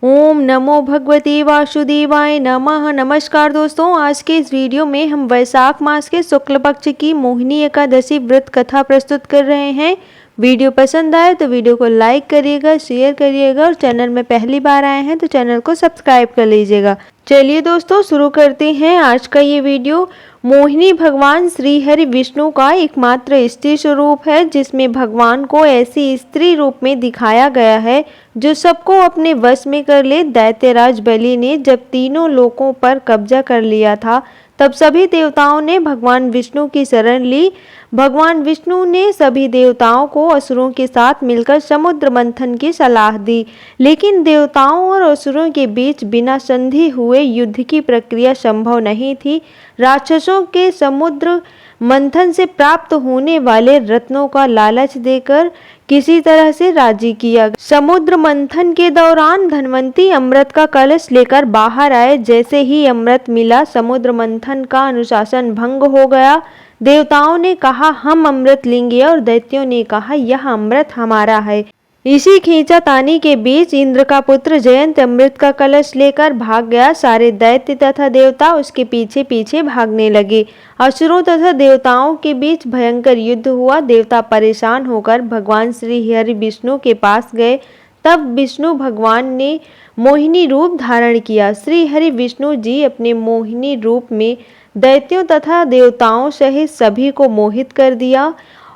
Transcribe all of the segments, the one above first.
ओम नमो भगवते वासुदेवाय नमः। नमस्कार दोस्तों, आज के इस वीडियो में हम वैशाख मास के शुक्ल पक्ष की मोहिनी एकादशी व्रत कथा प्रस्तुत कर रहे हैं। वीडियो पसंद आए तो वीडियो को लाइक करिएगा, शेयर करिएगा और चैनल में पहली बार आए हैं तो चैनल को सब्सक्राइब कर लीजिएगा। चलिए दोस्तों, शुरू करते हैं आज का ये वीडियो। मोहिनी भगवान श्री हरि विष्णु का एकमात्र स्त्री स्वरूप है, जिसमें भगवान को ऐसी स्त्री रूप में दिखाया गया है जो सबको अपने वश में कर ले। दैत्यराज बलि ने जब तीनों लोकों पर कब्जा कर लिया था, तब सभी देवताओं ने भगवान विष्णु की शरण ली। भगवान विष्णु ने सभी देवताओं को असुरों के साथ मिलकर समुद्र मंथन की सलाह दी, लेकिन देवताओं और असुरों के बीच बिना संधि हुए युद्ध की प्रक्रिया संभव नहीं थी। राक्षसों के समुद्र मंथन से प्राप्त होने वाले रत्नों का लालच देकर किसी तरह से राजी किया। समुद्र मंथन के दौरान धनवंती अमृत का कलश लेकर बाहर आए। जैसे ही अमृत मिला, समुद्र मंथन का अनुशासन भंग हो गया। देवताओं ने कहा हम अमृत लेंगे और दैत्यों ने कहा यह अमृत हमारा है। इसी खींचातानी के बीच इंद्र का पुत्र जयंत अमृत का कलश लेकर भाग गया। सारे दैत्य तथा देवता उसके पीछे पीछे भागने लगे। असुरों तथा देवताओं के बीच भयंकर युद्ध हुआ। देवता परेशान होकर भगवान श्री हरि विष्णु के पास गए। तब विष्णु भगवान ने मोहिनी रूप धारण किया। श्री हरि विष्णु जी अपने मोहिनी रूप में दैत्यों तथा देवताओं सहित सभी को मोहित कर दिया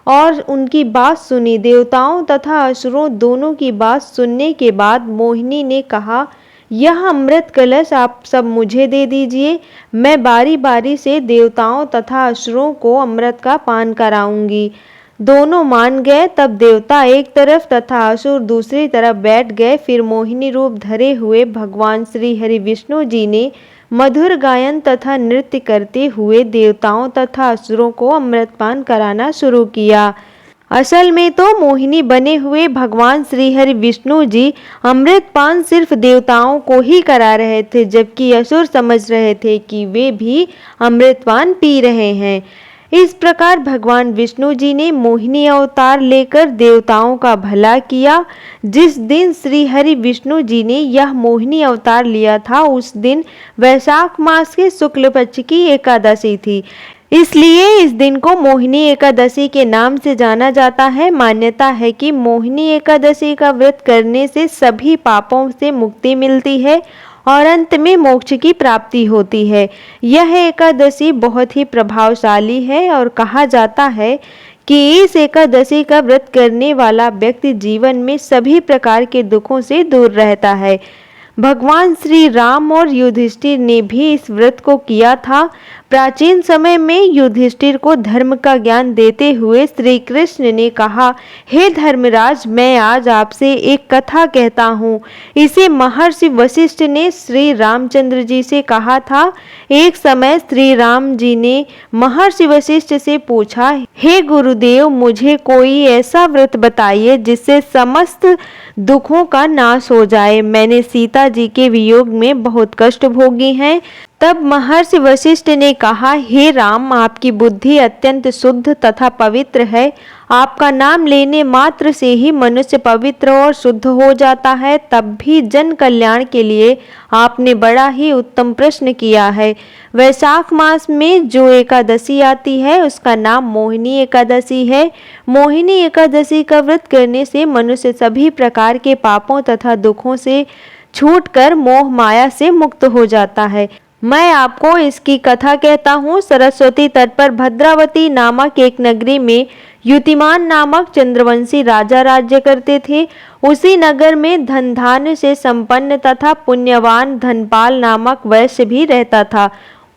और उनकी बात सुनी। देवताओं तथा असुरों दोनों की बात सुनने के बाद मोहिनी ने कहा, यह अमृत कलश आप सब मुझे दे दीजिए। मैं बारी बारी से देवताओं तथा असुरों को अमृत का पान कराऊंगी। दोनों मान गए। तब देवता एक तरफ तथा असुर दूसरी तरफ बैठ गए। फिर मोहिनी रूप धरे हुए भगवान श्री हरि विष्णु जी ने मधुर गायन तथा नृत्य करते हुए देवताओं तथा असुरों को अमृतपान कराना शुरू किया। असल में तो मोहिनी बने हुए भगवान श्री हरि विष्णु जी अमृतपान सिर्फ देवताओं को ही करा रहे थे, जबकि असुर समझ रहे थे कि वे भी अमृतपान पी रहे हैं। इस प्रकार भगवान विष्णु जी ने मोहिनी अवतार लेकर देवताओं का भला किया। जिस दिन श्री हरि विष्णु जी ने यह मोहिनी अवतार लिया था, उस दिन वैशाख मास के शुक्ल पक्ष की एकादशी थी। इसलिए इस दिन को मोहिनी एकादशी के नाम से जाना जाता है। मान्यता है कि मोहिनी एकादशी का व्रत करने से सभी पापों से मुक्ति मिलती है और अंत में मोक्ष की प्राप्ति होती है। यह एकादशी बहुत ही प्रभावशाली है और कहा जाता है कि इस एकादशी का व्रत करने वाला व्यक्ति जीवन में सभी प्रकार के दुखों से दूर रहता है। भगवान श्री राम और युधिष्ठिर ने भी इस व्रत को किया था। प्राचीन समय में युधिष्ठिर को धर्म का ज्ञान देते हुए श्री कृष्ण ने कहा, हे धर्मराज, मैं आज आपसे एक कथा कहता हूँ। इसे महर्षि वशिष्ठ ने श्री रामचंद्र जी से कहा था। एक समय श्री राम जी ने महर्षि वशिष्ठ से पूछा, हे गुरुदेव, मुझे कोई ऐसा व्रत बताइए जिससे समस्त दुखों का नाश हो जाए। मैंने सीता जी के वियोग में बहुत कष्ट भोगी हैं। तब महर्षि वशिष्ठ ने कहा, हे राम, आपकी बुद्धि अत्यंत शुद्ध तथा पवित्र है। आपका नाम लेने मात्र से ही मनुष्य पवित्र और शुद्ध हो जाता है। तब भी जन कल्याण के लिए आपने बड़ा ही उत्तम प्रश्न किया है। वैशाख मास में जो एकादशी आती है उसका नाम मोहिनी एकादशी है। मोहिनी एकादशी का व्रत करने से मनुष्य सभी प्रकार के पापों तथा दुखों से छूटकर मोह माया से मुक्त हो जाता है। मैं आपको इसकी कथा कहता हूँ। सरस्वती तट पर भद्रावती नामक एक नगरी में युतिमान नामक चंद्रवंशी राजा राज्य करते थे। उसी नगर में धन धान्य से संपन्न तथा पुण्यवान धनपाल नामक वैश्य भी रहता था।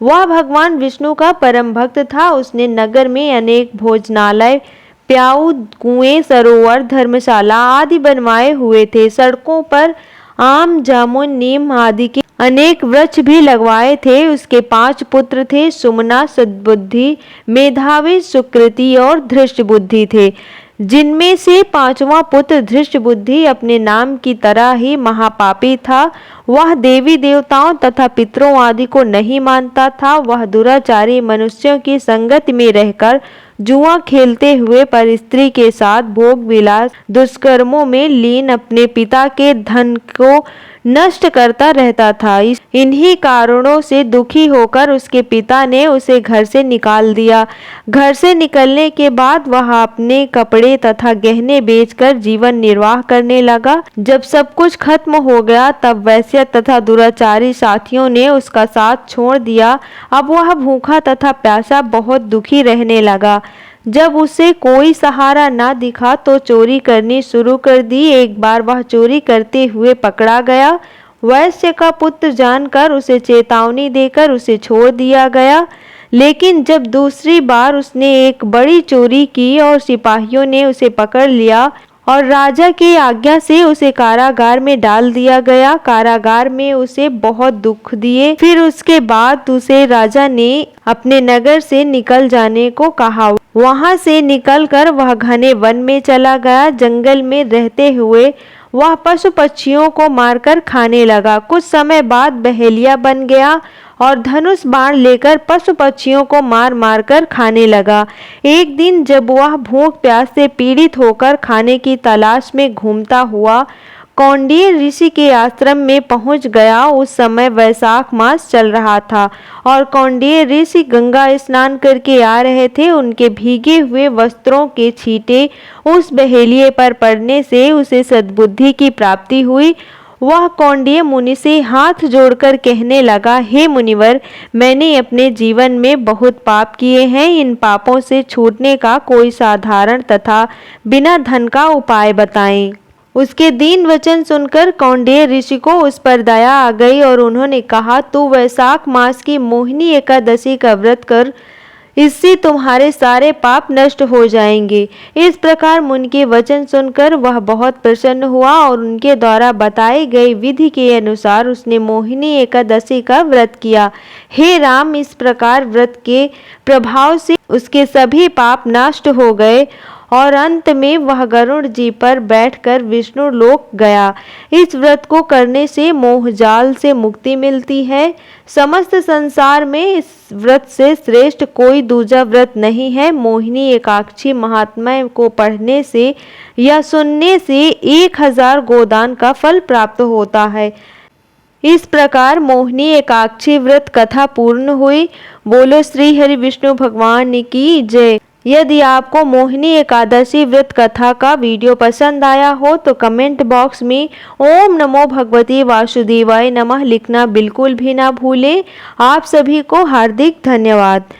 वह भगवान विष्णु का परम भक्त था। उसने नगर में अनेक भोजनालय, प्याऊ, कुएं, सरोवर, धर्मशाला आदि बनवाए हुए थे। सड़कों पर आम, जामुन, नीम आदि के अनेक वृक्ष भी लगवाए थे। उसके 5 पुत्र थे। सुमना, सद्बुद्धि, मेधावी, सुकृति और धृष्ट बुद्धि थे। जिनमें से 5वां पुत्र धृष्ट बुद्धि अपने नाम की तरह ही महापापी था। वह देवी देवताओं तथा पितरों आदि को नहीं मानता था। वह दुराचारी मनुष्यों की संगत में रहकर जुआ खेलते हुए पर स्त्री के साथ भोग विलास दुष्कर्मों में लीन अपने पिता के धन को नष्ट करता रहता था। इन्हीं कारणों से दुखी होकर उसके पिता ने उसे घर से निकाल दिया। घर से निकलने के बाद वह अपने कपड़े तथा गहने बेचकर जीवन निर्वाह करने लगा। जब सब कुछ खत्म हो गया तब वैश्य तथा दुराचारी साथियों ने उसका साथ छोड़ दिया। अब वह भूखा तथा प्यासा बहुत दुखी रहने लगा। जब उसे कोई सहारा ना दिखा तो चोरी करनी शुरू कर दी। एक बार वह चोरी करते हुए पकड़ा गया। वैश्य का पुत्र जानकर उसे चेतावनी देकर उसे छोड़ दिया गया। लेकिन जब दूसरी बार उसने एक बड़ी चोरी की और सिपाहियों ने उसे पकड़ लिया और राजा की आज्ञा से उसे कारागार में डाल दिया गया। कारागार में उसे बहुत दुख दिए। फिर उसके बाद उसे राजा ने अपने नगर से निकल जाने को कहा। वहां से निकलकर वह घने वन में चला गया। जंगल में रहते हुए वह पशु पक्षियों को मारकर खाने लगा। कुछ समय बाद बहेलिया बन गया और धनुष बाण लेकर पशु पक्षियों को मार मार कर खाने लगा। एक दिन जब वह भूख प्यास से पीड़ित होकर खाने की तलाश में घूमता हुआ कौंडिन्य ऋषि के आश्रम में पहुंच गया। उस समय वैशाख मास चल रहा था और कौंडिन्य ऋषि गंगा स्नान करके आ रहे थे। उनके भीगे हुए वस्त्रों के छींटे उस बहेलिए पर पड़ने से उसे सद्बुद्धि की प्राप्ति हुई। वह कौंडिन्य मुनि से हाथ जोड़कर कहने लगा, हे मुनिवर, मैंने अपने जीवन में बहुत पाप किए हैं। इन पापों से छूटने का कोई साधारण तथा बिना धन का उपाय बताएं। उसके दीन वचन सुनकर कौंडिन्य ऋषि को उस पर दया आ गई और उन्होंने कहा, तू वैशाख मास की मोहिनी एकादशी का व्रत कर, इससे तुम्हारे सारे पाप नष्ट हो जाएंगे। इस प्रकार मुनि के वचन सुनकर वह बहुत प्रसन्न हुआ और उनके द्वारा बताई गई विधि के अनुसार उसने मोहिनी एकादशी का व्रत किया। हे राम, इस प्रकार व्रत के प्रभाव से उसके सभी पाप नष्ट हो गए और अंत में वह गरुड़ जी पर बैठकर विष्णु लोक गया। इस व्रत को करने से मोह जाल से मुक्ति मिलती है। समस्त संसार में इस व्रत से श्रेष्ठ कोई दूजा व्रत नहीं है। मोहिनी एकादशी महात्म्य को पढ़ने से या सुनने से 1000 गोदान का फल प्राप्त होता है। इस प्रकार मोहिनी एकादशी व्रत कथा पूर्ण हुई। बोलो श्री हरि विष्णु भगवान की जय। यदि आपको मोहिनी एकादशी व्रत कथा का वीडियो पसंद आया हो तो कमेंट बॉक्स में ओम नमो भगवते वासुदेवाय नमः लिखना बिल्कुल भी ना भूलें। आप सभी को हार्दिक धन्यवाद।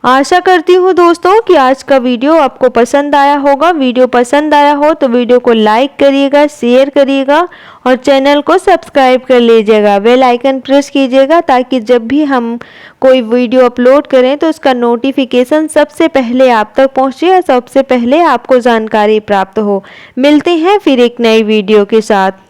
आशा करती हूँ दोस्तों कि आज का वीडियो आपको पसंद आया होगा। वीडियो पसंद आया हो तो वीडियो को लाइक करिएगा, शेयर करिएगा और चैनल को सब्सक्राइब कर लीजिएगा। बेल आइकन प्रेस कीजिएगा ताकि जब भी हम कोई वीडियो अपलोड करें तो उसका नोटिफिकेशन सबसे पहले आप तक पहुँचे या सबसे पहले आपको जानकारी प्राप्त हो। मिलते हैं फिर एक नई वीडियो के साथ।